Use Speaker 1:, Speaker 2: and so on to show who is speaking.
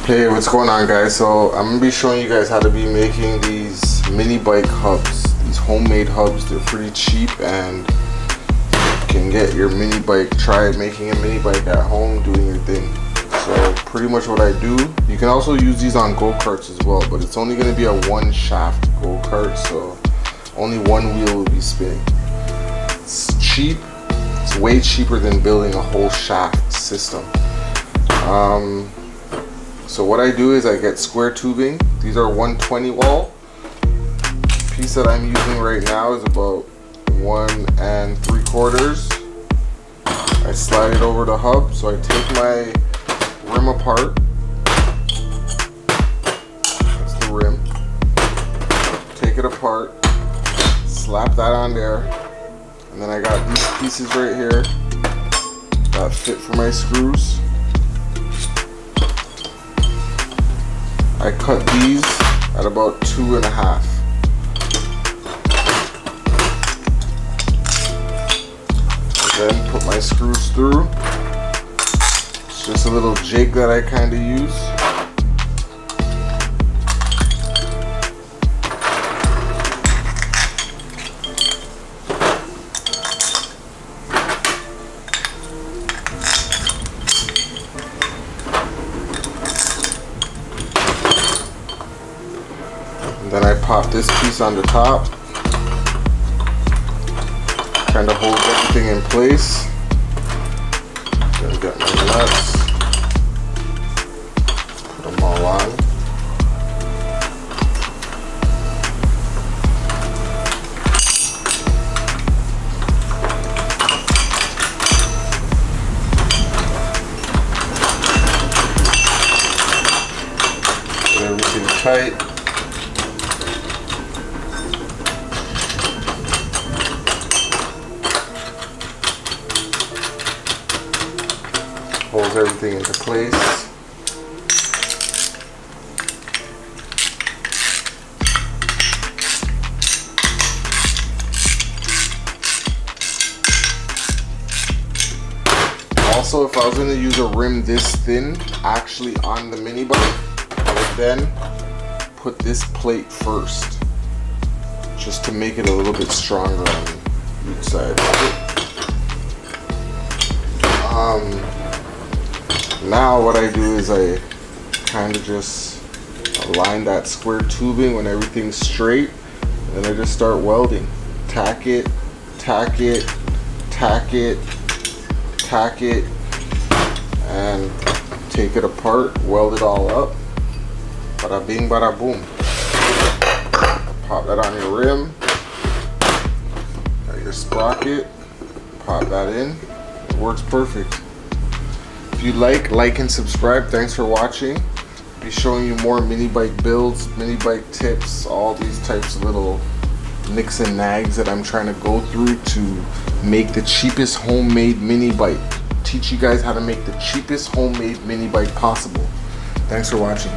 Speaker 1: Hey, what's going on, guys? So I'm gonna be showing you guys how to be making these mini bike hubs, these homemade hubs. They're pretty cheap and you can get your mini bike. Try making a mini bike at home, doing your thing. So pretty much what I do, you can also use these on go-karts as well, but it's only gonna be a one shaft go-kart, so only one wheel will be spinning. It's cheap. It's way cheaper than building a whole shaft system. So what I do is I get square tubing. These are 120 wall. The piece that I'm using right now is about 1 3/4. I slide it over the hub. So I take my rim apart. That's the rim. Take it apart. Slap that on there. And then I got these pieces right here that fit for my screws. I cut these at about 2.5. Then put my screws through. It's just a little jig that I kind of use. Then I pop this piece on the top, kind of holds everything in place. Then get my nuts, put them all on. Get everything tight. Holds everything into place. Also, if I was going to use a rim this thin actually on the mini bike, I would then put this plate first, just to make it a little bit stronger on each side. Now what I do is I kind of just align that square tubing when everything's straight, and then I just start welding. Tack it, tack it, tack it, tack it, and take it apart, weld it all up. Bada bing, bada boom. Pop that on your rim, got your sprocket, pop that in. It works perfect. If you like and subscribe. Thanks for watching. I'll be showing you more mini bike builds, mini bike tips, all these types of little nicks and nags that I'm trying to go through to make the cheapest homemade mini bike. Teach you guys how to make the cheapest homemade mini bike possible. Thanks for watching.